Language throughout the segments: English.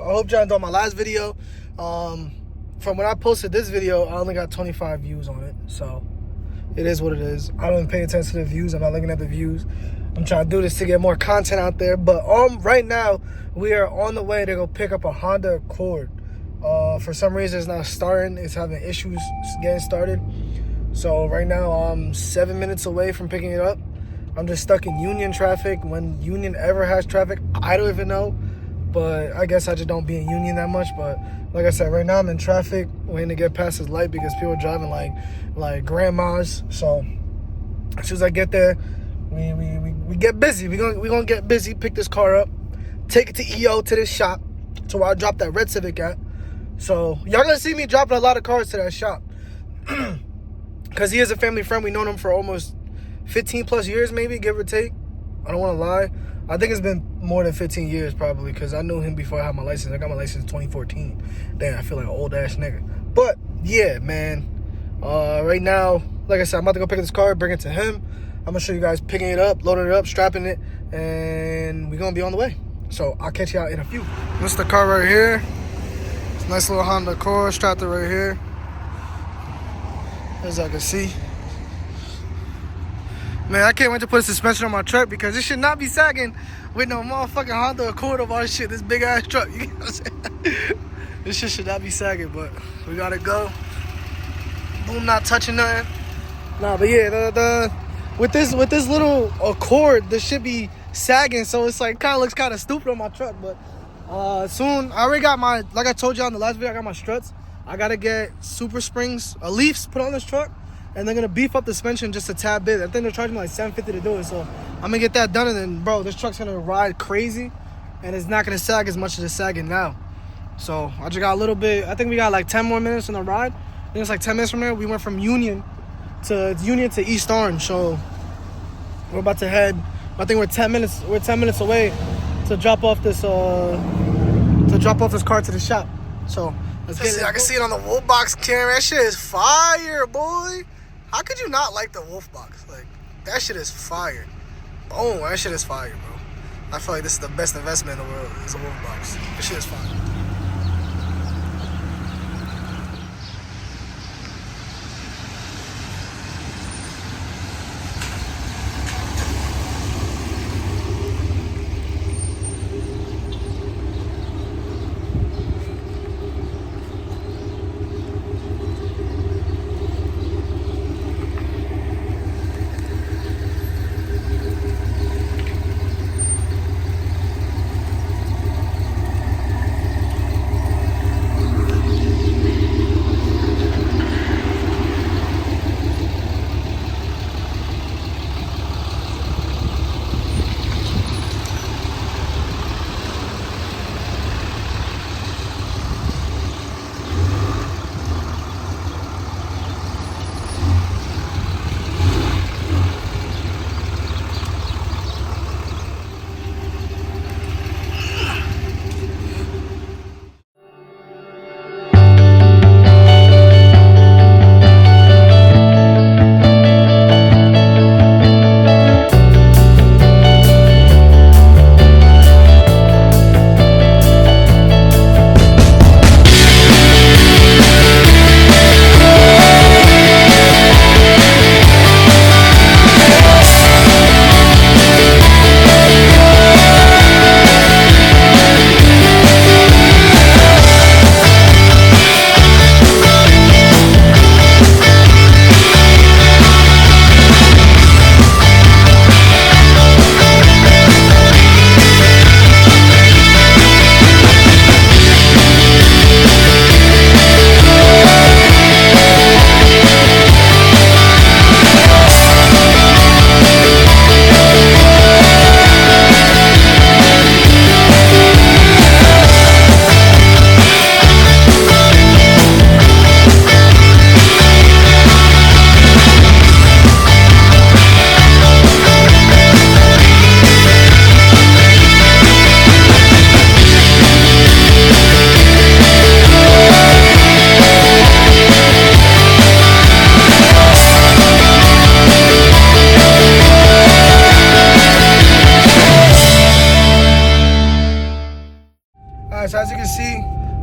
I hope y'all enjoyed my last video. From when I posted this video, I only got 25 views on it. So it is what it is. I don't pay attention to the views. I'm not looking at the views. I'm trying to do this to get more content out there. But right now, we are on the way to go pick up a Honda Accord. For some reason, it's not starting. It's having issues getting started. So right now, I'm 7 minutes away from picking it up. I'm just stuck in Union traffic. When Union ever has traffic, I don't even know. But I guess I just don't be in Union that much. But like I said, right now I'm in traffic waiting to get past this light because people are driving like grandmas. So as soon as I get there, we get busy. We gonna get busy, pick this car up, take it to EO, to this shop, to where I dropped that red Civic at. So y'all gonna see me dropping a lot of cars to that shop. Because he is a family friend. We known him for almost 15 plus years, maybe, give or take. I don't want to lie. I think it's been more than 15 years, probably, because I knew him before I had my license. I got my license in 2014. Damn, I feel like an old-ass nigga. But, yeah, man. Right now, like I said, I'm about to go pick up this car, bring it to him. I'm going to show you guys picking it up, loading it up, strapping it, and we're going to be on the way. So, I'll catch y'all in a few. This is the car right here. It's a nice little Honda Accord, strapped it right here. As I can see. Man, I can't wait to put a suspension on my truck because it should not be sagging with no motherfucking Honda Accord of our shit. This big ass truck. You know what I'm saying? This shit should not be sagging, but we gotta go. Boom, not touching nothing. Nah, but yeah, with this little Accord, this should be sagging, so it's like kind of looks kind of stupid on my truck. But soon, I already got my, like I told you on the last video, I got my struts. I gotta get Super Springs, Leafs put on this truck, and they're gonna beef up the suspension just a tad bit. I think they're charging me like $750 to do it, so I'm gonna get that done, and then, bro, this truck's gonna ride crazy, and it's not gonna sag as much as it's sagging now. So I just got a little bit. I think we got like 10 more minutes on the ride. I think it's like 10 minutes from there. We went from Union to East Orange, so we're about to head. I think we're 10 minutes. We're 10 minutes away to drop off this car to the shop. So. I can see it on the Wolf Box camera. That shit is fire, boy. How could you not like the Wolf Box? Like, that shit is fire. Boom, that shit is fire, bro. I feel like this is the best investment in the world. Is a Wolf Box. This shit is fire.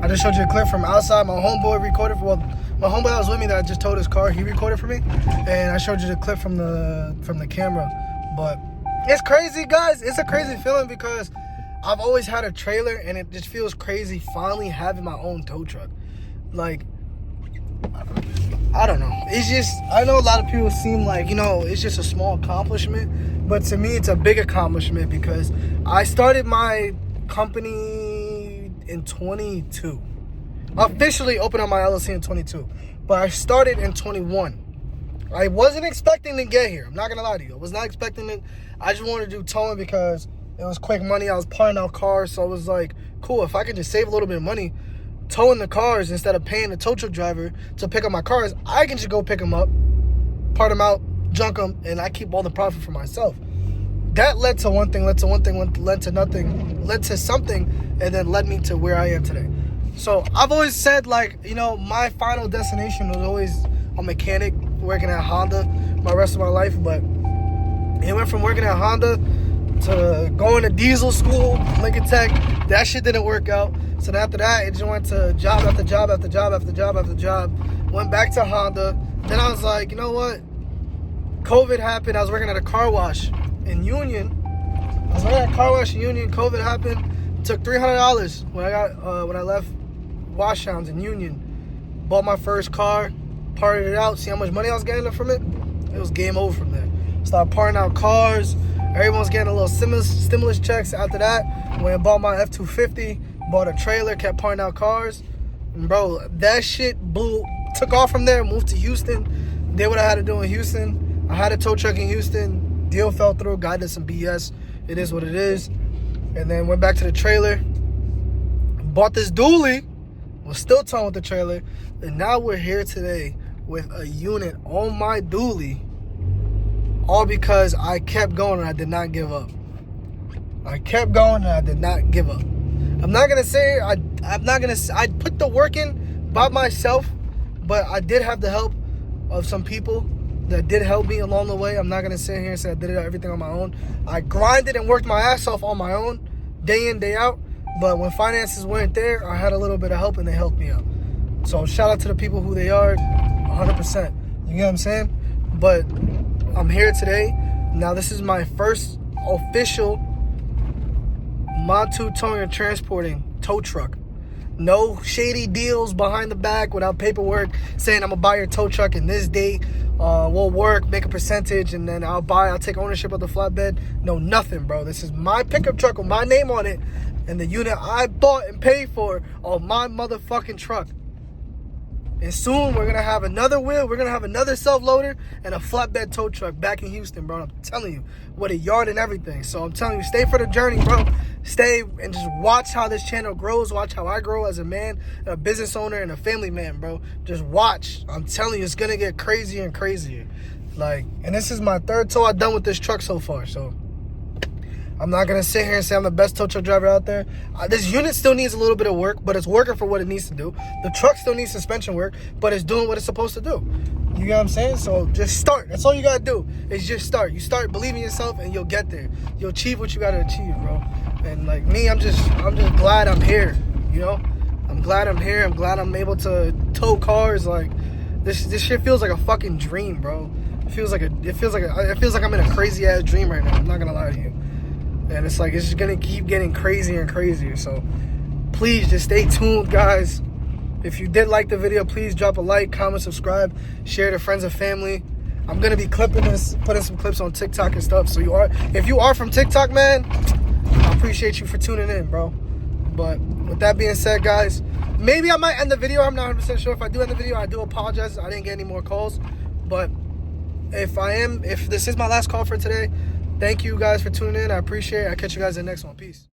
I just showed you a clip from outside. My homeboy recorded for, well, my homeboy that was with me that I just towed his car, he recorded for me. And I showed you the clip from the camera. But it's crazy, guys. It's a crazy feeling because I've always had a trailer, and it just feels crazy finally having my own tow truck. Like, I don't know. It's just, I know a lot of people seem like, you know, it's just a small accomplishment. But to me, it's a big accomplishment because I started my company in 22. Officially opened up my LLC in 22. But I started in 21. I wasn't expecting to get here. I'm not going to lie to you. I was not expecting it. I just wanted to do towing because it was quick money. I was parting out cars. So I was like, cool, if I could just save a little bit of money towing the cars instead of paying the tow truck driver to pick up my cars, I can just go pick them up, part them out, junk them, and I keep all the profit for myself. That led to one thing, led to nothing, led to something, and then led me to where I am today. So I've always said, like, you know, my final destination was always a mechanic working at Honda my rest of my life. But it went from working at Honda to going to diesel school, Lincoln Tech. That shit didn't work out. So then after that, it just went to job after job after job after job after job. Went back to Honda. Then I was like, you know what? COVID happened. I was working at a car wash in Union. COVID happened. Took $300 when I left Washhounds in Union. Bought my first car, parted it out. See how much money I was getting from it? It was game over from there. Started parting out cars. Everyone was getting a little stimulus checks after that. When I bought my F-250, bought a trailer, kept parting out cars. And bro, that shit took off from there, moved to Houston, did what I had to do in Houston. I had a tow truck in Houston. Deal fell through. Guy did some BS. It is what it is. And then went back to the trailer. Bought this dually. Was still towing with the trailer. And now we're here today with a unit on my dually. All because I kept going and I did not give up. I kept going and I did not give up. I'm not gonna say I put the work in by myself, but I did have the help of some people that did help me along the way. I'm not gonna sit here and say I did everything on my own. I grinded and worked my ass off on my own, day in, day out. But when finances weren't there, I had a little bit of help and they helped me out. So shout out to the people who they are, 100%. You get what I'm saying? But I'm here today. Now this is my first official Matu Towing and Transporting tow truck. No shady deals behind the back without paperwork saying I'm gonna buy your tow truck in this date. We'll work, make a percentage, and then I'll take ownership of the flatbed. No, nothing, bro. This is my pickup truck with my name on it and the unit I bought and paid for on my motherfucking truck. And soon we're gonna have another wheel, we're gonna have another self-loader and a flatbed tow truck back in Houston, bro. I'm telling you, with a yard and everything. So I'm telling you, stay for the journey, bro. Stay and just watch how this channel grows. Watch how I grow as a man, a business owner, and a family man, bro. Just watch. I'm telling you, it's gonna get crazier and crazier. Like, and this is my third tow I've done with this truck so far. So I'm not gonna sit here and say I'm the best tow truck driver out there. This unit still needs a little bit of work, but it's working for what it needs to do. The truck still needs suspension work, but it's doing what it's supposed to do. You get what I'm saying? So just start. That's all you gotta do is just start. You start believing in yourself and you'll get there. You'll achieve what you gotta achieve, bro. And like me, I'm just glad I'm here. You know, I'm glad I'm here. I'm glad I'm able to tow cars. Like this shit feels like a fucking dream, bro. It feels like I'm in a crazy ass dream right now. I'm not gonna lie to you. And it's like, it's just gonna keep getting crazier and crazier. So please just stay tuned, guys. If you did like the video, please drop a like, comment, subscribe, share to friends and family. I'm gonna be clipping this, putting some clips on TikTok and stuff. So if you are from TikTok, man, I appreciate you for tuning in, bro. But with that being said, guys, maybe I might end the video. I'm not 100% sure. If I do end the video, I do apologize. I didn't get any more calls. But if this is my last call for today, thank you guys for tuning in. I appreciate it. I'll catch you guys in the next one. Peace.